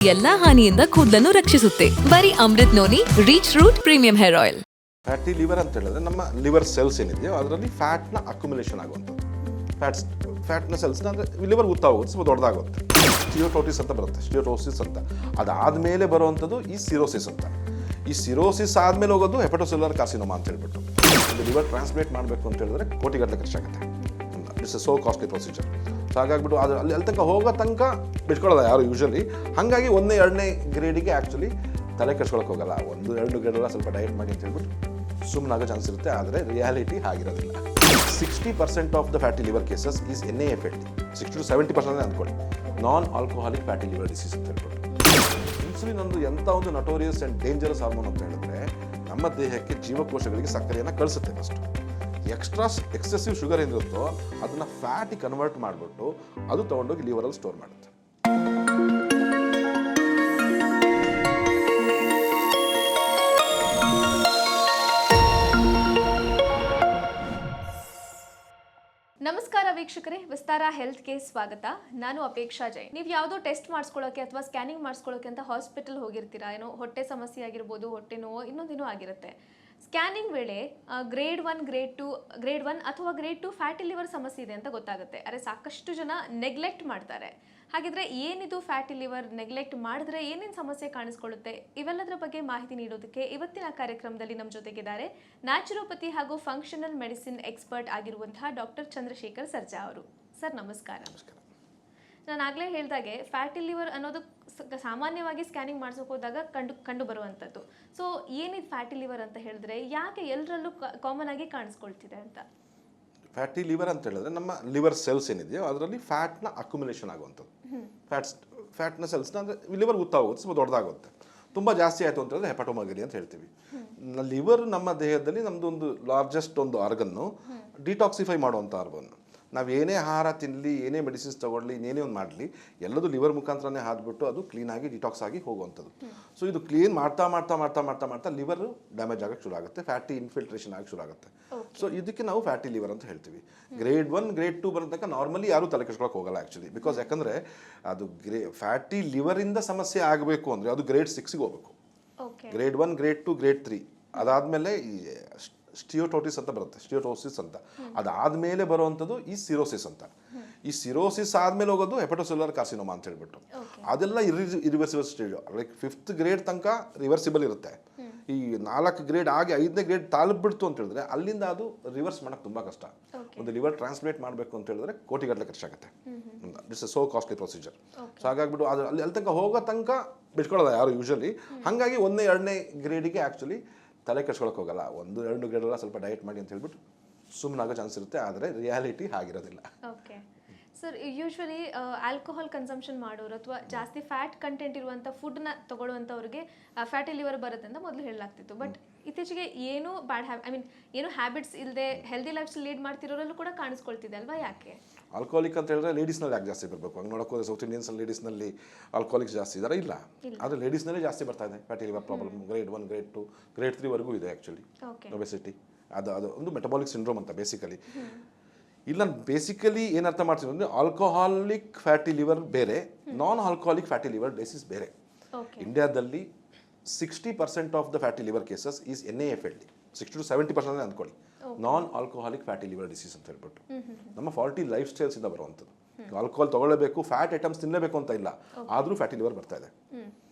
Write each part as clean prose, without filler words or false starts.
ಎಲ್ಲಾ ಹಾನಿಯಿಂದ ಕೂದಲನ್ನು ರಕ್ಷಿಸುತ್ತೆ. ಬರೀ Amrit noni reach root premium hair oil. Fatty liver ಅಂತ ಹೇಳಿದ್ರೆ ನಮ್ಮ ಲಿವರ್ ಸೆಲ್ಸ್ ಏನಿದೆಯೋ ಅದರಲ್ಲಿ ಫ್ಯಾಟ್ನ ಅಕ್ಯುಮುಲೇಷನ್ ಆಗುವಂಥದ್ದು. ಫ್ಯಾಟ್ನ ಸೆಲ್ಸ್ನ ಅಂದರೆ ಲಿವರ್ ಉತ್ತಾ ಹೋಗುತ್ತೆ, ಸ್ವಲ್ಪ ದೊಡ್ಡದಾಗುತ್ತೆ. ಸ್ಟಿಯೋಟೋಟಿಸ್ ಅಂತ ಬರುತ್ತೆ, ಸ್ಟಿಯೋಟೋಸಿಸ್ ಅಂತ. ಅದಾದಮೇಲೆ ಬರುವಂಥದ್ದು ಈ ಸಿರೋಸಿಸ್ ಅಂತ. ಈ ಸಿರೋಸಿಸ್ ಆದಮೇಲೆ ಹೋಗೋದು ಹೆಪಟೋಸೆಲ್ಯುಲರ್ ಕಾರ್ಸಿನೋಮಾ ಅಂತ ಹೇಳ್ಬಿಟ್ಟು. ಒಂದು ಲಿವರ್ ಟ್ರಾನ್ಸ್ಪ್ಲೇಟ್ ಮಾಡಬೇಕು ಅಂತ ಹೇಳಿದ್ರೆ ಕೋಟಿಗಟ್ಟಲೆ ಖರ್ಚಾಗುತ್ತೆ. It's A so costly procedure. So ಹಾಗಾಗ್ಬಿಟ್ಟು ಅದು ಅಲ್ಲಿ ತನಕ ಹೋಗೋ ತನಕ ಬಿಟ್ಕೊಳ್ಳೋಲ್ಲ ಯಾರು ಯೂಶಲಿ. ಹಾಗಾಗಿ 1ನೇ 2ನೇ ಗ್ರೇಡಿಗೆ ಆ್ಯಕ್ಚುಲಿ ತಲೆ ಕೆಡ್ಸ್ಕೊಳಕ್ಕೆ ಹೋಗಲ್ಲ. 1-2 ಗ್ರೇಡೆಲ್ಲ ಸ್ವಲ್ಪ ಡಯಟ್ ಮಾಡಿ ಅಂತ ಹೇಳ್ಬಿಟ್ಟು ಸುಮ್ಮನಾಗೋ ಚಾನ್ಸ್ ಇರುತ್ತೆ. ಆದರೆ ರಿಯಾಲಿಟಿ ಆಗಿರೋದಿಲ್ಲ. 60% of the fatty liver cases is NAFLD. 60-70% ಅಂದ್ಕೊಳ್ಳಿ, non alcoholic fatty liver disease ಅಂತ ಹೇಳ್ಬಿಟ್ಟು. ಇನ್ಸುಲಿನ್ ಒಂದು ಎಂಥ ಒಂದು ನಟೋರಿಯಸ್ ಆ್ಯಂಡ್ ಡೇಂಜರಸ್ ಹಾರ್ಮೋನ್ ಅಂತ ಹೇಳಿದ್ರೆ ನಮ್ಮ ದೇಹಕ್ಕೆ ಜೀವಕೋಶಗಳಿಗೆ ಸಕ್ಕರೆಯನ್ನು ಕಳಿಸುತ್ತೆ. ಫಸ್ಟು ಎಕ್ಸೆಸಿವ್ ಶುಗರ್ ಏನಿರುತ್ತೋ ಅದನ್ನು ಫ್ಯಾಟಿಗೆ ಕನ್ವರ್ಟ್ ಮಾಡಿಬಿಟ್ಟು ಅದು ತೊಗೊಂಡೋಗಿ ಲಿವರಲ್ಲಿ ಸ್ಟೋರ್ ಮಾಡುತ್ತೆ. ನಮಸ್ಕಾರ ವೀಕ್ಷಕರೇ, ವಿಸ್ತಾರ ಹೆಲ್ತ್ಗೆ ಸ್ವಾಗತ. ನಾನು ಅಪೇಕ್ಷಾ ಜೈನ್. ನೀವು ಯಾವುದೋ ಟೆಸ್ಟ್ ಮಾಡಿಸ್ಕೊಳ್ಳೋಕೆ ಅಥವಾ ಸ್ಕ್ಯಾನಿಂಗ್ ಮಾಡಿಸ್ಕೊಳ್ಳೋಕೆ ಅಂತ ಹಾಸ್ಪಿಟಲ್ ಹೋಗಿರ್ತೀರಾ. ಏನೋ ಹೊಟ್ಟೆ ಸಮಸ್ಯೆ ಆಗಿರ್ಬೋದು, ಹೊಟ್ಟೆ ನೋವು, ಇನ್ನೊಂದೇನೋ ಆಗಿರುತ್ತೆ. ಸ್ಕ್ಯಾನಿಂಗ್ ವೇಳೆ ಗ್ರೇಡ್ 1 ಅಥವಾ ಗ್ರೇಡ್ 2 ಫ್ಯಾಟಿ ಲಿವರ್ ಸಮಸ್ಯೆ ಇದೆ ಅಂತ ಗೊತ್ತಾಗುತ್ತೆ. ಆದರೆ ಸಾಕಷ್ಟು ಜನ ನೆಗ್ಲೆಕ್ಟ್ ಮಾಡ್ತಾರೆ. ಹಾಗಿದ್ರೆ ಏನಿದು ಫ್ಯಾಟಿ ಲಿವರ್? ನೆಗ್ಲೆಕ್ಟ್ ಮಾಡಿದ್ರೆ ಏನೇನು ಸಮಸ್ಯೆ ಕಾಣಿಸ್ಕೊಳ್ಳುತ್ತೆ? ಇವೆಲ್ಲದರ ಬಗ್ಗೆ ಮಾಹಿತಿ ನೀಡೋದಕ್ಕೆ ಇವತ್ತಿನ ಕಾರ್ಯಕ್ರಮದಲ್ಲಿ ನಮ್ಮ ಜೊತೆಗಿದ್ದಾರೆ ನ್ಯಾಚುರೋಪತಿ ಹಾಗೂ ಫಂಕ್ಷನಲ್ ಮೆಡಿಸಿನ್ ಎಕ್ಸ್ಪರ್ಟ್ ಆಗಿರುವಂತಹ ಡಾಕ್ಟರ್ ಚಂದ್ರಶೇಖರ್ ಸರ್ಜಾ ಅವರು. ಸರ್ ನಮಸ್ಕಾರ. ನಾನು ಆಗಲೇ ಹೇಳಿದಾಗೆ ಫ್ಯಾಟಿ ಲಿವರ್ ಅನ್ನೋದು ಸಾಮಾನ್ಯವಾಗಿ ಸ್ಕ್ಯಾನಿಂಗ್ ಮಾಡಿಸೋಕೆ ಹೋದಾಗ ಕಂಡು ಬರುವಂಥದ್ದು. ಸೊ ಏನಿದು ಫ್ಯಾಟಿ ಲಿವರ್ ಅಂತ ಹೇಳಿದ್ರೆ ಯಾಕೆ ಎಲ್ಲರಲ್ಲೂ ಕಾಮನ್ ಆಗಿ ಕಾಣಿಸ್ಕೊಳ್ತಿದೆ ಅಂತ? ಫ್ಯಾಟಿ ಲಿವರ್ ಅಂತ ಹೇಳಿದ್ರೆ ನಮ್ಮ ಲಿವರ್ ಸೆಲ್ಸ್ ಏನಿದೆಯೋ ಅದರಲ್ಲಿ ಫ್ಯಾಟ್ನ ಅಕ್ಯುಮುಲೇಷನ್ ಆಗುವಂಥದ್ದು. ಫ್ಯಾಟ್ನ ಸೆಲ್ಸ್ನ ಅಂದರೆ ಲಿವರ್ ಉತ್ತಾ ಹೋಗುತ್ತೆ, ಸ್ವಲ್ಪ ದೊಡ್ಡದಾಗುತ್ತೆ. ತುಂಬ ಜಾಸ್ತಿ ಆಯಿತು ಅಂತ ಹೇಳಿದ್ರೆ ಹೆಪಟೋಮಗರಿ ಅಂತ ಹೇಳ್ತೀವಿ. ಲಿವರ್ ನಮ್ಮ ದೇಹದಲ್ಲಿ ನಮ್ಮದು ಒಂದು ಲಾರ್ಜೆಸ್ಟ್ ಒಂದು ಆರ್ಗನ್ನು, ಡಿಟಾಕ್ಸಿಫೈ ಮಾಡುವಂಥ ಆರ್ಗನ್ನು. ನಾವು ಏನೇ ಆಹಾರ ತಿನ್ನಲಿ, ಏನೇ ಮೆಡಿಸಿನ್ಸ್ ತೊಗೊಳ್ಳಿ, ಏನೇ ಒಂದು ಮಾಡಲಿ, ಎಲ್ಲದೂ ಲಿವರ್ ಮುಖಾಂತರನೇ ಹಾದ್ಬಿಟ್ಟು ಅದು ಕ್ಲೀನಾಗಿ ಡಿಟಾಕ್ಸ್ ಆಗಿ ಹೋಗುವಂಥದ್ದು. ಸೊ ಇದು ಕ್ಲೀನ್ ಮಾಡ್ತಾ ಲಿವರ್ ಡ್ಯಾಮೇಜ್ ಆಗೋಕ್ಕೆ ಶುರು ಆಗುತ್ತೆ, ಫ್ಯಾಟಿ ಇನ್ಫಿಲ್ಟ್ರೇಷನ್ ಆಗಿ ಶುರು ಆಗುತ್ತೆ. ಸೊ ಇದಕ್ಕೆ ನಾವು ಫ್ಯಾಟಿ ಲಿವರ್ ಅಂತ ಹೇಳ್ತೀವಿ. ಗ್ರೇಡ್ 1 ಗ್ರೇಡ್ 2 ಬರೋತನಕ ನಾರ್ಮಲಿ ಯಾರೂ ತಲೆ ಕೆಡ್ಸ್ಕೊಳಕ್ಕೆ ಹೋಗಲ್ಲ ಆ್ಯಕ್ಚುಲಿ. ಬಿಕಾಸ್ ಯಾಕಂದರೆ ಅದು ಫ್ಯಾಟಿ ಲಿವರಿಂದ ಸಮಸ್ಯೆ ಆಗಬೇಕು ಅಂದರೆ ಅದು ಗ್ರೇಡ್ 6ಗೆ ಹೋಗಬೇಕು. ಗ್ರೇಡ್ 1 ಗ್ರೇಡ್ 2 ಗ್ರೇಡ್ 3 ಅದಾದಮೇಲೆ ಈ ಸ್ಟಿಯೋಟೋಟಿಸ್ ಅಂತ ಬರುತ್ತೆ, ಸ್ಟಿಯೋಟೋಸಿಸ್ ಅಂತ. ಅದಾದಮೇಲೆ ಬರುವಂಥದ್ದು ಈ ಸಿರೋಸಿಸ್ ಅಂತ. ಈ ಸಿರೋಸಿಸ್ ಆದಮೇಲೆ ಹೋಗೋದು ಹೆಪಟೋಸೆಲ್ಯುಲರ್ ಕಾರ್ಸಿನೋಮಾ ಅಂತ ಹೇಳ್ಬಿಟ್ಟು. ಅದೆಲ್ಲ irreversible stage. Like 5th grade ತನಕ ರಿವರ್ಸಿಬಲ್ ಇರುತ್ತೆ. ಈ 4 ಗ್ರೇಡ್ ಆಗಿ 5ನೇ ಗ್ರೇಡ್ ತಲುಪಿಬಿಡ್ತು ಅಂತ ಹೇಳಿದ್ರೆ ಅಲ್ಲಿಂದ ಅದು ರಿವರ್ಸ್ ಮಾಡೋಕ್ಕೆ ತುಂಬ ಕಷ್ಟ. ಒಂದು ಲಿವರ್ ಟ್ರಾನ್ಸ್ಪ್ಲೇಟ್ ಮಾಡಬೇಕು ಅಂತ ಹೇಳಿದ್ರೆ ಕೋಟಿಗಟ್ಟಲೆ ಖರ್ಚಾಗುತ್ತೆ. It's A so costly procedure. So ಹಾಗಾಗ್ಬಿಟ್ಟು ಅದು ಅಲ್ಲಿ ತನಕ ಹೋಗೋ ತನಕ ಬಿಟ್ಕೊಳ್ಳೋಲ್ಲ ಯಾರು ಯೂಶಲಿ. ಹಾಗಾಗಿ 1ನೇ 2ನೇ ಗ್ರೇಡಿಗೆ ಆ್ಯಕ್ಚುಲಿ ತಲೆ ಕೆಡ್ಸ್ಕೊಳಕ್ಕೆ ಹೋಗಲ್ಲ. 1-2 ಗ್ರೇಡೆಲ್ಲ ಸ್ವಲ್ಪ ಡಯಟ್ ಮಾಡಿ ಅಂತ ಹೇಳ್ಬಿಟ್ಟು ಸುಮ್ಮನಾಗೋ ಚಾನ್ಸ್ ಇರುತ್ತೆ. ಆದರೆ ರಿಯಾಲಿಟಿ ಆಗಿರೋದಿಲ್ಲ. Okay sir, usually alcohol consumption ಮಾಡೋರು ಅಥವಾ ಜಾಸ್ತಿ ಫ್ಯಾಟ್ ಕಂಟೆಂಟ್ ಇರುವಂಥ ಫುಡ್ನ ತಗೊಳ್ಳುವಂಥವ್ರಿಗೆ ಫ್ಯಾಟಿ ಲಿವರ್ ಬರುತ್ತೆ ಅಂತ ಮೊದಲು ಹೇಳಲಾಗ್ತಿತ್ತು. ಬಟ್ ಇತ್ತೀಚೆಗೆ ಏನು ಏನು ಹ್ಯಾಬಿಟ್ಸ್ ಇಲ್ಲದೆ ಹೆಲ್ದಿ ಲೈಫ್ ಲೀಡ್ ಮಾಡ್ತಿರೋರಲ್ಲೂ ಕೂಡ ಕಾಣಿಸ್ಕೊಳ್ತಿದೆ ಅಲ್ವಾ? ಯಾಕೆ ಆಲ್ಕೋಹಾಲಿಕ್ ಅಂತ ಹೇಳಿದ್ರೆ ಲೇಡೀಸ್ನಲ್ಲಿ ಯಾಕೆ ಜಾಸ್ತಿ ಬರಬೇಕು? ಹಂಗೆ ನೋಡೋಕೆ ಸೌತ್ ಇಂಡಿಯನ್ಸ್ ಲೇಡೀಸ್ನಲ್ಲಿ ಆಲ್ಕೋಹಾಲಿಕ್ಸ್ ಜಾಸ್ತಿ ಇದ್ದಾರೆ ಇಲ್ಲ, ಆದರೆ ಲೇಡೀಸ್ನಲ್ಲೇ ಜಾಸ್ತಿ ಬರ್ತಾ ಇದೆ fatty liver problem. Grade 1 grade 2 grade 3ವರೆಗೂ ಇದೆ ಆ್ಯಕ್ಚುಲಿ. ಒಬೆಸಿಟಿ ಅದು ಒಂದು ಮೆಟಬಾಲಿಕ್ ಸಿಂಡ್ರೋಮ್ ಅಂತ ಬೇಸಿಕಲಿ. ಇಲ್ಲ ಬೇಸಿಕಲಿ ಏನು ಅರ್ಥ ಮಾಡ್ತೀವಿ ಅಂದರೆ ಆಲ್ಕೋಹಾಲಿಕ್ ಫ್ಯಾಟಿ ಲಿವರ್ ಬೇರೆ, non alcoholic fatty liver disease ಬೇರೆ. ಇಂಡಿಯಾದಲ್ಲಿ 60% of the fatty liver cases is NAFLD. 60-70% ಅಂದ್ಕೊಳ್ಳಿ, non alcoholic fatty liver disease ಅಂತ ಹೇಳ್ಬಿಟ್ಟು. ನಮ್ಮ ಫಾಲ್ಟಿ ಲೈಫ್ ಸ್ಟೈಲ್ಸಿಂದ ಬರುವಂಥದ್ದು. ಆಲ್ಕೋಹಾಲ್ ತೊಗೊಳ್ಳೇಬೇಕು, ಫ್ಯಾಟ್ ಐಟಮ್ಸ್ ತಿನ್ನಲೇಬೇಕು ಅಂತ ಇಲ್ಲ, ಆದರೂ ಫ್ಯಾಟಿ ಲಿವರ್ ಬರ್ತಾ ಇದೆ.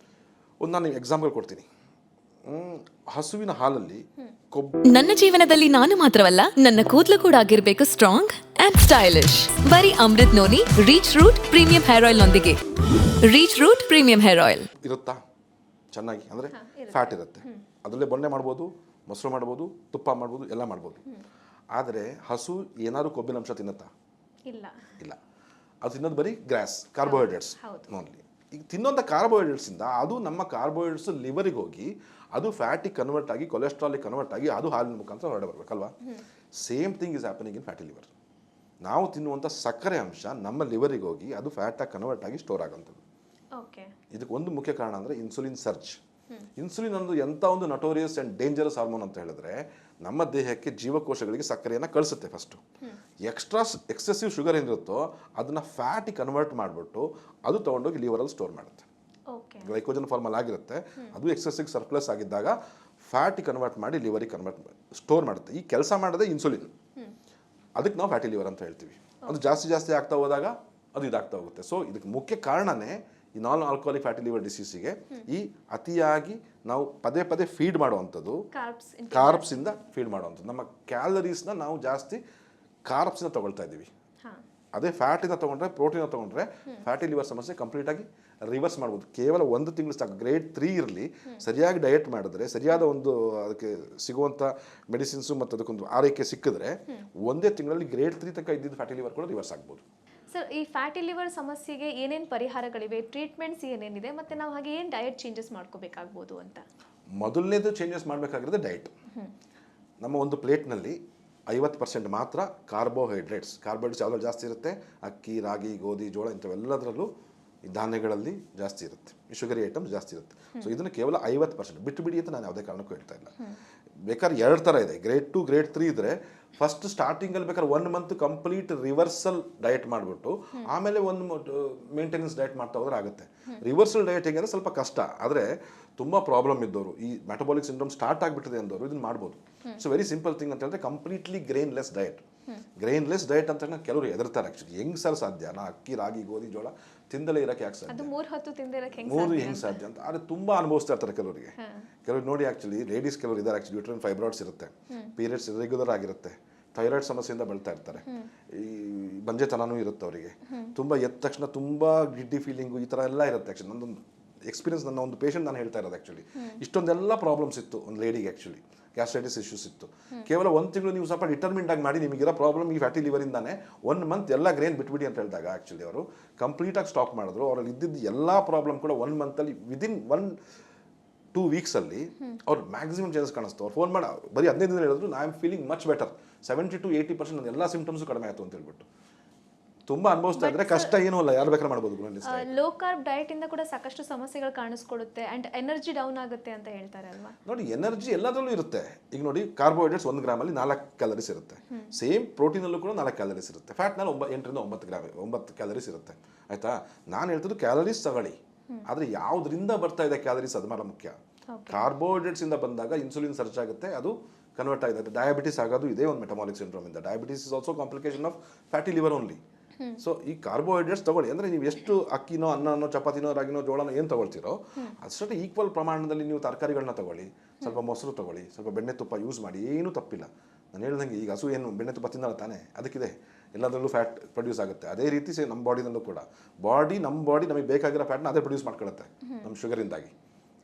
ಒಂದು ನಾನು ಎಕ್ಸಾಂಪಲ್ ಕೊಡ್ತೀನಿ. ಹಸುವಿನ ಹಾಲಲ್ಲಿ ನನ್ನ ಜೀವನದಲ್ಲಿ ನಾನು ಮಾತ್ರವಲ್ಲ, ನನ್ನ ಕೂದಲು ಕೂಡ ಆಗಿರ್ಬೇಕು ಸ್ಟ್ರಾಂಗ್ ಅಂಡ್ ಸ್ಟೈಲಿಶ್. ಬರೀ Amrit noni reach root premium hair oil ನೊಂದಿಗೆ. Reach root premium hair oil ಇರುತ್ತಾ ಚೆನ್ನಾಗಿ, ಅಂದರೆ ಫ್ಯಾಟ್ ಇರುತ್ತೆ. ಅದರಲ್ಲೇ ಬೊಣ್ಣೆ ಮಾಡ್ಬೋದು, ಮೊಸರು ಮಾಡ್ಬೋದು, ತುಪ್ಪ ಮಾಡ್ಬೋದು, ಎಲ್ಲ ಮಾಡ್ಬೋದು. ಆದರೆ ಹಸು ಏನಾದ್ರು ಕೊಬ್ಬಿನಂಶ ತಿನ್ನುತ್ತಾ? ಇಲ್ಲ. ಅದು ತಿನ್ನೋದು ಬರೀ ಗ್ರಾಸ್, ಕಾರ್ಬೋಹೈಡ್ರೇಟ್ಸ್ ಓನ್ಲಿ. ಈಗ ತಿನ್ನೋಂಥ ಕಾರ್ಬೋಹೈಡ್ರೇಟ್ಸಿಂದ ಅದು ನಮ್ಮ ಕಾರ್ಬೋಹೈಡ್ರೇಟ್ಸ್ ಲಿವರಿಗೆ ಹೋಗಿ ಅದು ಫ್ಯಾಟಿಗೆ ಕನ್ವರ್ಟ್ ಆಗಿ ಕೊಲೆಸ್ಟ್ರಾಲಿಗೆ ಕನ್ವರ್ಟ್ ಆಗಿ ಅದು ಹಾಲಿನ ಮುಖಾಂತರ ಹೊರಡೆ ಬರಬೇಕಲ್ವಾ? Same thing is happening in fatty liver. ನಾವು ತಿನ್ನುವಂಥ ಸಕ್ಕರೆ ಅಂಶ ನಮ್ಮ ಲಿವರಿಗೆ ಹೋಗಿ ಅದು ಫ್ಯಾಟಾಗಿ ಕನ್ವರ್ಟ್ ಆಗಿ ಸ್ಟೋರ್ ಆಗೋಂಥದ್ದು. ಇದಕ್ಕೆ ಒಂದು ಮುಖ್ಯ ಕಾರಣ ಅಂದರೆ ಇನ್ಸುಲಿನ್ ಸರ್ಜ್. ಇನ್ಸುಲಿನ್ ಒಂದು ಎಂಥ ಒಂದು ನಟೋರಿಯಸ್ ಆ್ಯಂಡ್ ಡೇಂಜರಸ್ ಹಾರ್ಮೋನ್ ಅಂತ ಹೇಳಿದ್ರೆ ನಮ್ಮ ದೇಹಕ್ಕೆ ಜೀವಕೋಶಗಳಿಗೆ ಸಕ್ಕರೆಯನ್ನು ಕಳಿಸುತ್ತೆ. ಫಸ್ಟು ಎಕ್ಸೆಸಿವ್ ಶುಗರ್ ಏನಿರುತ್ತೋ ಅದನ್ನು ಫ್ಯಾಟಿಗೆ ಕನ್ವರ್ಟ್ ಮಾಡಿಬಿಟ್ಟು ಅದು ತೊಗೊಂಡೋಗಿ ಲಿವರಲ್ಲಿ ಸ್ಟೋರ್ ಮಾಡುತ್ತೆ. ಗ್ಲೈಕೋಜನ್ ಫಾರ್ಮಲ್ ಆಗಿರುತ್ತೆ, ಅದು ಎಕ್ಸೆಸಿವ್ ಸರ್ಪ್ಲಸ್ ಆಗಿದ್ದಾಗ ಫ್ಯಾಟಿ ಕನ್ವರ್ಟ್ ಮಾಡಿ ಲಿವರಿಗೆ ಸ್ಟೋರ್ ಮಾಡುತ್ತೆ. ಈ ಕೆಲಸ ಮಾಡೋದೇ ಇನ್ಸುಲಿನ್, ಅದಕ್ಕೆ ನಾವು ಫ್ಯಾಟಿ ಲಿವರ್ ಅಂತ ಹೇಳ್ತೀವಿ. ಅದು ಜಾಸ್ತಿ ಆಗ್ತಾ ಹೋದಾಗ ಅದು ಇದಾಗ್ತಾ ಹೋಗುತ್ತೆ. ಸೊ ಇದಕ್ಕೆ ಮುಖ್ಯ ಕಾರಣನೇ ಈ ನಾನ್ ಆಲ್ಕೋಹಾಲಿಕ್ ಫ್ಯಾಟಿ ಲಿವರ್ ಡಿಸೀಸಿಗೆ ಈ ಅತಿಯಾಗಿ ನಾವು ಪದೇ ಫೀಡ್ ಮಾಡುವಂಥದ್ದು, ಕಾರ್ಬ್ಸಿಂದ ಫೀಡ್ ಮಾಡುವಂಥದ್ದು. ನಮ್ಮ ಕ್ಯಾಲರೀಸ್ನ ನಾವು ಜಾಸ್ತಿ ಕಾರ್ಬ್ಸಿಂದ ತಗೊಳ್ತಾ ಇದ್ದೀವಿ. ಅದೇ ಫ್ಯಾಟಿಂದ ತೊಗೊಂಡ್ರೆ, ಪ್ರೋಟೀನ ತೊಗೊಂಡ್ರೆ ಫ್ಯಾಟಿ ಲಿವರ್ ಸಮಸ್ಯೆ ಕಂಪ್ಲೀಟಾಗಿ ರಿವರ್ಸ್ ಮಾಡ್ಬೋದು. ಕೇವಲ 1 ತಿಂಗಳು ಸಾಕು. ಗ್ರೇಡ್ 3 ಇರಲಿ, ಸರಿಯಾಗಿ ಡಯಟ್ ಮಾಡಿದ್ರೆ, ಸರಿಯಾದ ಒಂದು ಅದಕ್ಕೆ ಸಿಗುವಂಥ ಮೆಡಿಸಿನ್ಸು ಮತ್ತು ಅದಕ್ಕೊಂದು ಆರೈಕೆ ಸಿಕ್ಕಿದ್ರೆ 1 ತಿಂಗಳಲ್ಲಿ ಗ್ರೇಡ್ 3 ತನಕ ಇದ್ದಿದ್ದು ಫ್ಯಾಟಿ ಲಿವರ್ ಕೂಡ ರಿವರ್ಸ್ ಆಗ್ಬೋದು. ಸರ್, ಈ ಫ್ಯಾಟಿ ಲಿವರ್ ಸಮಸ್ಯೆಗೆ ಏನೇನು ಪರಿಹಾರಗಳಿವೆ, ಟ್ರೀಟ್ಮೆಂಟ್ಸ್ ಏನೇನಿದೆ, ಮತ್ತು ನಾವು ಹಾಗೆ ಏನು ಡಯಟ್ ಚೇಂಜಸ್ ಮಾಡ್ಕೋಬೇಕಾಗ್ಬೋದು ಅಂತ? ಮೊದಲನೇದು ಚೇಂಜಸ್ ಮಾಡಬೇಕಾಗಿರೋದು ಡಯಟ್. ನಮ್ಮ ಒಂದು ಪ್ಲೇಟ್ನಲ್ಲಿ 50% ಮಾತ್ರ ಕಾರ್ಬೋಹೈಡ್ರೇಟ್ಸ್ ಯಾವ್ದ್ರಲ್ಲಿ ಜಾಸ್ತಿ ಇರುತ್ತೆ, ಅಕ್ಕಿ, ರಾಗಿ, ಗೋಧಿ, ಜೋಳ ಇಂಥವೆಲ್ಲದರಲ್ಲೂ ಈ ಧಾನ್ಯಗಳಲ್ಲಿ ಜಾಸ್ತಿ ಇರುತ್ತೆ, ಈ ಶುಗರಿ ಐಟಮ್ಸ್ ಜಾಸ್ತಿ ಇರುತ್ತೆ. ಸೊ ಇದನ್ನು ಕೇವಲ 50% ಬಿಟ್ಟು ಅಂತ ನಾನು ಯಾವುದೇ ಕಾರಣಕ್ಕೂ ಹೇಳ್ತಾ ಇಲ್ಲ. ಬೇಕಾದ್ರೆ 2 ಥರ ಇದೆ. ಗ್ರೇಡ್ 2, ಗ್ರೇಡ್ 3 ಇದ್ದರೆ ಫಸ್ಟ್ ಸ್ಟಾರ್ಟಿಂಗಲ್ಲಿ ಬೇಕಾದ್ರೆ 1 ಮಂತ್ ಕಂಪ್ಲೀಟ್ ರಿವರ್ಸಲ್ ಡಯಟ್ ಮಾಡಿಬಿಟ್ಟು ಆಮೇಲೆ 1 ಮೇಂಟೆನೆನ್ಸ್ ಡಯಟ್ ಮಾಡ್ತಾ ಹೋದ್ರೆ ಆಗುತ್ತೆ. ರಿವರ್ಸಲ್ ಡಯಟ್ ಹೇಗೆ ಅಂದರೆ ಸ್ವಲ್ಪ ಕಷ್ಟ, ಆದರೆ ತುಂಬ ಪ್ರಾಬ್ಲಮ್ ಇದ್ದವರು, ಈ ಮೆಟಬಾಲಿಕ್ ಸಿಂಡ್ರೋಮ್ ಸ್ಟಾರ್ಟ್ ಆಗಿಬಿಟ್ಟಿದೆ ಅಂದವರು ಇದನ್ನು ಮಾಡ್ಬೋದು. ಸೊ ವೆರಿ ಸಿಂಪಲ್ ಥಿಂಗ್ ಅಂತ ಹೇಳಿದ್ರೆ ಕಂಪ್ಲೀಟ್ಲಿ ಗ್ರೇನ್ಲೆಸ್ ಡಯಟ್. ಗ್ರೇನ್ಲೆಸ್ ಡಯಟ್ ಅಂತ ಕೆಲವರು ಹೆದರ್ತಾರೆ. ಆ್ಯಕ್ಚುಲಿ ಹೆಂಗೆ ಸರ್ ಸಾಧ್ಯ, ನಾ ಅಕ್ಕಿ, ರಾಗಿ, ಗೋಧಿ, ಜೋಳ ತಿಂದಲೇ ಇರೋಕ್ಕೆ ಯಾಕೆ ಸಾಧ್ಯ, 3 ಹೊತ್ತು ತಿಂದಿರಕ್ಕೆ ಹೆಂಗೆ ಸಾಧ್ಯ ಅಂತ. ಆದರೆ ತುಂಬ ಅನುಭವಿಸ್ತಾ ಇರ್ತಾರೆ ಕೆಲವರಿಗೆ. ಕೆಲವರು ನೋಡಿ, ಆ್ಯಕ್ಚುಲಿ ಲೇಡೀಸ್ ಕೆಲವರು ಇದ್ದಾರೆ, ಆ್ಯಕ್ಚುಲಿ ಯೂಟ್ರೈನ್ ಫೈಬ್ರಾಯ್ಡ್ಸ್ ಇರುತ್ತೆ, ಪೀರಿಯಡ್ಸ್ ರೆಗ್ಯುಲರ್ ಆಗಿರುತ್ತೆ, ಥೈರಾಯ್ಡ್ ಸಮಸ್ಯೆಯಿಂದ ಬೆಳ್ತಾ ಇರ್ತಾರೆ, ಈ ಬಂಜೆತನೂ ಇರುತ್ತೆ ಅವರಿಗೆ, ತುಂಬ ಎದ್ದ ತಕ್ಷಣ ತುಂಬ ಗಿಡ್ಡಿ ಫೀಲಿಂಗು, ಈ ಥರ ಎಲ್ಲ ಇರುತ್ತೆ. ಆ್ಯಕ್ಚುಲಿ ನನ್ನೊಂದು ಎಕ್ಸ್ಪೀರಿಯನ್ಸ್, ನನ್ನ ಒಂದು ಪೇಷಂಟ್ ನಾನು ಹೇಳ್ತಾ ಇರೋದು. ಆ್ಯಕ್ಚುಲಿ ಇಷ್ಟೊಂದೆಲ್ಲ ಪ್ರಾಬ್ಲಮ್ಸ್ ಇತ್ತು ಒಂದು ಲೇಡಿಗೆ, ಆ್ಯಕ್ಚುಲಿ ಗ್ಯಾಸ್ಟ್ರೈಟಿಸ್ ಇಶ್ಯೂಸ್ ಇತ್ತು. ಕೇವಲ 1 ತಿಂಗಳು ನೀವು ಸ್ವಲ್ಪ ಡಿಟರ್ಮಿಂಡ್ ಆಗಿ ಮಾಡಿ, ನಿಮಗಿರೋ ಪ್ರಾಬ್ಲಮ್ ಈ ಫ್ಯಾಟಿ ಲಿವರಿಂದಾನೆ 1 ಮಂತ್ ಎಲ್ಲ ಗ್ರೇನ್ ಬಿಟ್ಬಿಡಿ ಅಂತ ಹೇಳಿದಾಗ ಆ್ಯಕ್ಚುಲಿ ಅವರು ಕಂಪ್ಲೀಟಾಗಿ ಸ್ಟಾಪ್ ಮಾಡಿದ್ರು. ಅವರಲ್ಲಿ ಇದ್ದಿದ್ದು ಎಲ್ಲ ಪ್ರಾಬ್ಲಮ್ ಕೂಡ 1 ಮಂತಲ್ಲಿ ವಿದಿನ್ 1-2 ವೀಕ್ಸಲ್ಲಿ ಅವ್ರು ಮ್ಯಾಕ್ಸಿಮಮ್ ಚೇಂಜಸ್ ಕಾಣಿಸ್ತು. ಅವ್ರು ಫೋನ್ ಮಾಡಿ ಬರೀ 15 ದಿನ ಹೇಳಿದ್ರು, I am feeling much better, 70 to 80% ನನ್ನ ಎಲ್ಲ ಸಿಂಪ್ಟಮ್ಸು ಕಡಿಮೆ ಆಯಿತು ಅಂತ ಹೇಳ್ಬಿಟ್ಟು. ತುಂಬ ಅನುಭವಿಸ್ತಾ ಇದ್ರೆ ಕಷ್ಟ ಏನೂ ಇಲ್ಲ, ಯಾರು ಬೇಕಾದ್ರೆ ಮಾಡ್ಬೋದು. ಲೋ ಕಾರ್ಬ್ ಡಯಟ್ ಇಂದ ಕೂಡ ಸಾಕಷ್ಟು ಸಮಸ್ಯೆಗಳು ಕಾಣಿಸ್ಕೊಡುತ್ತೆ ಅಂಡ್ ಎನರ್ಜಿ ಡೌನ್ ಆಗುತ್ತೆ ಅಂತ ಹೇಳ್ತಾರೆ ಅಲ್ವಾ? ನೋಡಿ, ಎನರ್ಜಿ ಎಲ್ಲದರಲ್ಲೂ ಇರುತ್ತೆ. ಈಗ ನೋಡಿ, ಕಾರ್ಬೋಹೈಡ್ರೇಟ್ಸ್ 1 ಗ್ರಾಮಲ್ಲಿ 4 ಕ್ಯಾಲರೀಸ್ ಇರುತ್ತೆ. ಸೇಮ್ ಪ್ರೋಟೀನಲ್ಲೂ ಕೂಡ 4 ಕ್ಯಾಲರೀಸ್ ಇರುತ್ತೆ. ಫ್ಯಾಟ್ನಲ್ಲಿ 8ರಿಂದ 9 ಕ್ಯಾಲರೀಸ್ ಇರುತ್ತೆ. ಆಯ್ತಾ? ನಾನು ಹೇಳ್ತಿದ್ದು ಕ್ಯಾಲರೀಸ್ ತಗೊಳ್ಳಿ, ಆದರೆ ಯಾವುದರಿಂದ ಬರ್ತಾ ಇದೆ ಕ್ಯಾಲರೀಸ್, ಅದು ಮಾತ್ರ ಮುಖ್ಯ. ಕಾರ್ಬೋಹೈಡ್ರೇಟ್ಸ್ ಇಂದ ಬಂದಾಗ ಇನ್ಸುಲಿನ್ ಸರ್ಚ್ ಆಗುತ್ತೆ, ಅದು ಕನ್ವರ್ಟ್ ಆಗಿದೆ. ಡಯಾಬಿಟಿಸ್ ಆಗೋದು ಇದೇ ಒಂದು ಮೆಟಬಾಲಿಕ್ ಸಿಂಡ್ರೋಮ್ ಇಂದ. Diabetes is also complication of fatty liver only. So ಈ ಕಾರ್ಬೋಹೈಡ್ರೇಟ್ಸ್ ತಗೊಳ್ಳಿ, ಅಂದರೆ ನೀವು ಎಷ್ಟು ಅಕ್ಕಿನೋ, ಅನ್ನನೋ, ಚಪಾತಿನೋ, ರಾಗಿನೋ, ಜೋಳನೋ ಏನು ತಗೊಳ್ತೀರೋ ಅಷ್ಟೇ ಈಕ್ವಲ್ ಪ್ರಮಾಣದಲ್ಲಿ ನೀವು ತರಕಾರಿಗಳನ್ನ ತಗೊಳ್ಳಿ, ಸ್ವಲ್ಪ ಮೊಸರು ತಗೊಳ್ಳಿ, ಸ್ವಲ್ಪ ಬೆಣ್ಣೆ ತುಪ್ಪ ಯೂಸ್ ಮಾಡಿ, ಏನೂ ತಪ್ಪಿಲ್ಲ. ನಾನು ಹೇಳ್ದಂಗೆ ಈಗ ಹಸು ಏನು ಬೆಣ್ಣೆ ತುಪ್ಪ ತಿನ್ನಲ್ಲ ತಾನೇ, ಅದಕ್ಕಿದೆ, ಎಲ್ಲದರಲ್ಲೂ ಫ್ಯಾಟ್ ಪ್ರೊಡ್ಯೂಸ್ ಆಗುತ್ತೆ. ಅದೇ ರೀತಿ ನಮ್ಮ ಬಾಡಿನಲ್ಲೂ ಕೂಡ ನಮ್ಮ ಬಾಡಿ ನಮಗೆ ಬೇಕಾಗಿರೋ ಫ್ಯಾಟ್ನ ಅದೇ ಪ್ರೊಡ್ಯೂಸ್ ಮಾಡ್ಕೊಳ್ಳುತ್ತೆ ನಮ್ಮ ಶುಗರಿಂದಾಗಿ.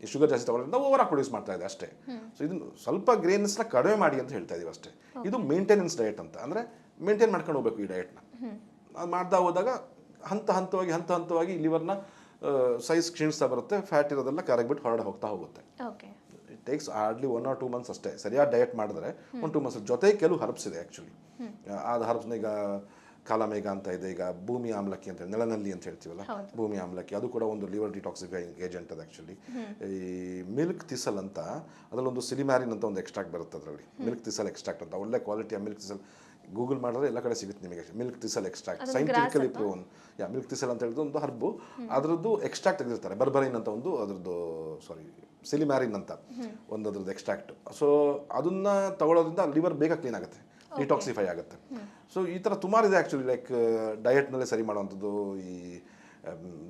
ಈ ಶುಗರ್ ಜಾಸ್ತಿ ತಗೊಳ್ಳೋದ್ರಿಂದ ಓವರಾಗಿ ಪ್ರೊಡ್ಯೂಸ್ ಮಾಡ್ತಾ ಇದೆ ಅಷ್ಟೇ. ಸೊ ಇದನ್ನು ಸ್ವಲ್ಪ ಗ್ರೇನ್ಸ್ನ ಕಡಿಮೆ ಮಾಡಿ ಅಂತ ಹೇಳ್ತಾ ಇದೀವಿ ಅಷ್ಟೇ. ಇದು ಮೇಂಟೆನೆನ್ಸ್ ಡಯಟ್ ಅಂತ, ಅಂದರೆ ಮೇಂಟೈನ್ ಮಾಡ್ಕೊಂಡು ಹೋಗ್ಬೇಕು ಈ ಡಯಟ್ನ. ಅದು ಮಾಡ್ತಾ ಹೋದಾಗ ಹಂತವಾಗಿ ಲಿವರ್ನ ಸೈಜ್ ಕ್ಷೀಣಿಸ್ತಾ ಬರುತ್ತೆ, ಫ್ಯಾಟ್ ಇರೋದೆಲ್ಲ ಕರಗಿಬಿಟ್ಟು ಹೊರಡೆ ಹೋಗ್ತಾ ಹೋಗುತ್ತೆ. It takes hardly 1 or 2 months ಅಷ್ಟೇ. ಸರಿಯಾದ ಡಯಟ್ ಮಾಡಿದ್ರೆ 1-2 months. ಜೊತೆಗೆ ಕೆಲವು ಹರ್ಬ್ಸ್ ಇದೆ ಆ್ಯಕ್ಚುಲಿ. ಅದು ಹರ್ಬ್ಸ್ನ ಈಗ ಕಾಲಮೇಘ ಅಂತ ಇದೆ, ಈಗ ಭೂಮಿ ಆಮ್ಲಕ್ಕಿ ಅಂತ, ನೆಲನಲ್ಲಿ ಅಂತ ಹೇಳ್ತೀವಲ್ಲ, ಭೂಮಿ ಆಮ್ಲಕ್ಕಿ, ಅದು ಕೂಡ ಒಂದು ಲಿವರ್ ಡಿಟಾಕ್ಸಿಫೈಯಿಂಗ್ ಏಜೆಂಟ್ ಅದು ಆ್ಯಕ್ಚುಲಿ. ಈ ಮಿಲ್ಕ್ ತಿಸಲ್ ಅಂತ, ಅದರಲ್ಲೊಂದು ಸಿಲಿಮ್ಯಾರಿನ್ ಅಂತ ಒಂದು ಎಕ್ಸ್ಟ್ರಾಕ್ಟ್ ಬರುತ್ತೆ ಅದರಲ್ಲಿ, ಮಿಲ್ಕ್ ತಿಸಲ್ ಎಕ್ಸ್ಟ್ರಾಕ್ಟ್ ಅಂತ. ಒಳ್ಳೆ ಕ್ವಾಲಿಟಿಯ ಮಿಲ್ಕ್ ತಿಸಲ್ ಗೂಗಲ್ ಮಾಡಿದ್ರೆ ಎಲ್ಲ ಕಡೆ ಸಿಗುತ್ತೆ ನಿಮಗೆ. Milk thistle extract, scientifically proven. Milk thistle ಅಂತ ಹೇಳಿದ್ರೆ ಒಂದು ಹರ್ಬು, ಅದರದ್ದು ಎಕ್ಸ್ಟ್ರಾಕ್ಟ್ ತೆಗೆದಿರ್ತಾರೆ. ಬರ್ಬರೈನ್ ಅಂತ ಒಂದು ಅದರದ್ದು, ಸಿಲಿಮ್ಯಾರಿನ್ ಅಂತ ಒಂದು ಅದ್ರದ್ದು ಎಕ್ಸ್ಟ್ರಾಕ್ಟ್. ಸೊ ಅದನ್ನ ತಗೊಳ್ಳೋದ್ರಿಂದ ಲಿವರ್ ಬೇಗ ಕ್ಲೀನ್ ಆಗುತ್ತೆ, ಡಿಟಾಕ್ಸಿಫೈ ಆಗುತ್ತೆ. ಸೊ ಈ ಥರ ಸುಮಾರು ಇದೆ ಆ್ಯಕ್ಚುಲಿ. ಲೈಕ್ ಡಯಟ್ನಲ್ಲೇ ಸರಿ ಮಾಡುವಂಥದ್ದು, ಈ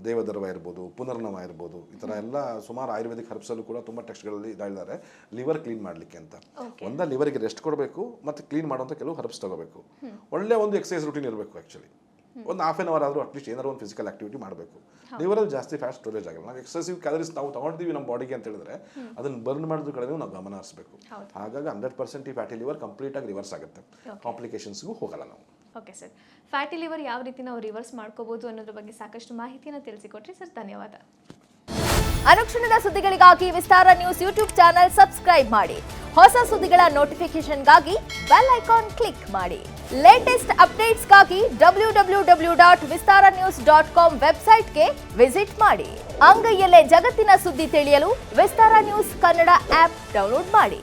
ದೇವದರ್ವ ಇರ್ಬೋದು, ಪುನರ್ನವ ಇರ್ಬೋದು, ಈ ಥರ ಎಲ್ಲ ಸುಮಾರು ಆಯುರ್ವೇದಿಕ್ ಹರ್ಬ್ಸಲ್ಲೂ ಕೂಡ ತುಂಬ ಟೆಕ್ಸ್ಟ್ಗಳಲ್ಲಿ ಇದ್ದಾರೆ ಲಿವರ್ ಕ್ಲೀನ್ ಮಾಡಲಿಕ್ಕೆ ಅಂತ. ಒಂದ ಲಿವರಿಗೆ ರೆಸ್ಟ್ ಕೊಡಬೇಕು ಮತ್ತು ಕ್ಲೀನ್ ಮಾಡುವಂಥ ಕೆಲವು ಹರ್ಬ್ಸ್ ತಗೋಬೇಕು. ಒಳ್ಳೆ ಒಂದು ಎಕ್ಸಸೈಸ್ ರೂಟೀನ್ ಇರಬೇಕು ಆ್ಯಕ್ಚುಲಿ. ಒಂದು ಹಾಫ್ ಆನ್ ಅವರ್ ಆದರೂ ಅಟ್ಲೀಸ್ಟ್ ಏನಾದ್ರು ಒಂದು ಫಿಸಿಕಲ್ ಆಕ್ಟಿವಿಟಿ ಮಾಡಬೇಕು. ಲಿವರಲ್ಲಿ ಜಾಸ್ತಿ ಫ್ಯಾಟ್ ಸ್ಟೋರೇಜ್ ಆಗಿಲ್ಲ. ನಾವು ಎಕ್ಸೆಸಿವ್ ಕ್ಯಾಲರೀಸ್ ನಾವು ತಗೊಳ್ತೀವಿ ನಮ್ಮ ಬಾಡಿಗೆ ಅಂತ ಹೇಳಿದ್ರೆ ಅದನ್ನು ಬರ್ನ್ ಮಾಡೋದ್ರ ಕಡೆ ನಾವು ಗಮನ ಹರಿಸಬೇಕು. ಹಾಗಾಗಿ 100% ಈ ಫ್ಯಾಟಿ ಲಿವರ್ ಕಂಪ್ಲೀಟಾಗಿ ರಿವರ್ಸ್ ಆಗುತ್ತೆ, ಕಾಂಪ್ಲಿಕೇಶನ್ಸ್ಗೂ ಹೋಗಲ್ಲ ನಾವು. ಓಕೆ ಸರ್, ಫ್ಯಾಟಿ ಲಿವರ್ ಯಾವ ರೀತಿ ನಾವು ರಿವರ್ಸ್ ಮಾಡ್ಕೋಬಹುದು ಅನ್ನೋದ್ರ ಬಗ್ಗೆ ಸಾಕಷ್ಟು ಮಾಹಿತಿಯನ್ನು ತಿಳಿಸಿಕೊಟ್ರಿ ಸರ್, ಧನ್ಯವಾದ. ಅನುಕ್ಷಣದ ಸುದ್ದಿಗಳಿಗಾಗಿ ವಿಸ್ತಾರ ನ್ಯೂಸ್ ಯೂಟ್ಯೂಬ್ ಚಾನೆಲ್ ಸಬ್ಸ್ಕ್ರೈಬ್ ಮಾಡಿ. ಹೊಸ ಸುದ್ದಿಗಳ ನೋಟಿಫಿಕೇಶನ್ಗಾಗಿ ಬೆಲ್ ಐಕಾನ್ ಕ್ಲಿಕ್ ಮಾಡಿ. ಲೇಟೆಸ್ಟ್ ಅಪ್ಡೇಟ್ಸ್ಗಾಗಿ www.vistaranews.com ವೆಬ್ಸೈಟ್ಗೆ ವಿಸಿಟ್ ಮಾಡಿ. ಅಂಗೈಯಲ್ಲೇ ಜಗತ್ತಿನ ಸುದ್ದಿ ತಿಳಿಯಲು ವಿಸ್ತಾರ ನ್ಯೂಸ್ ಕನ್ನಡ ಆಪ್ ಡೌನ್ಲೋಡ್ ಮಾಡಿ.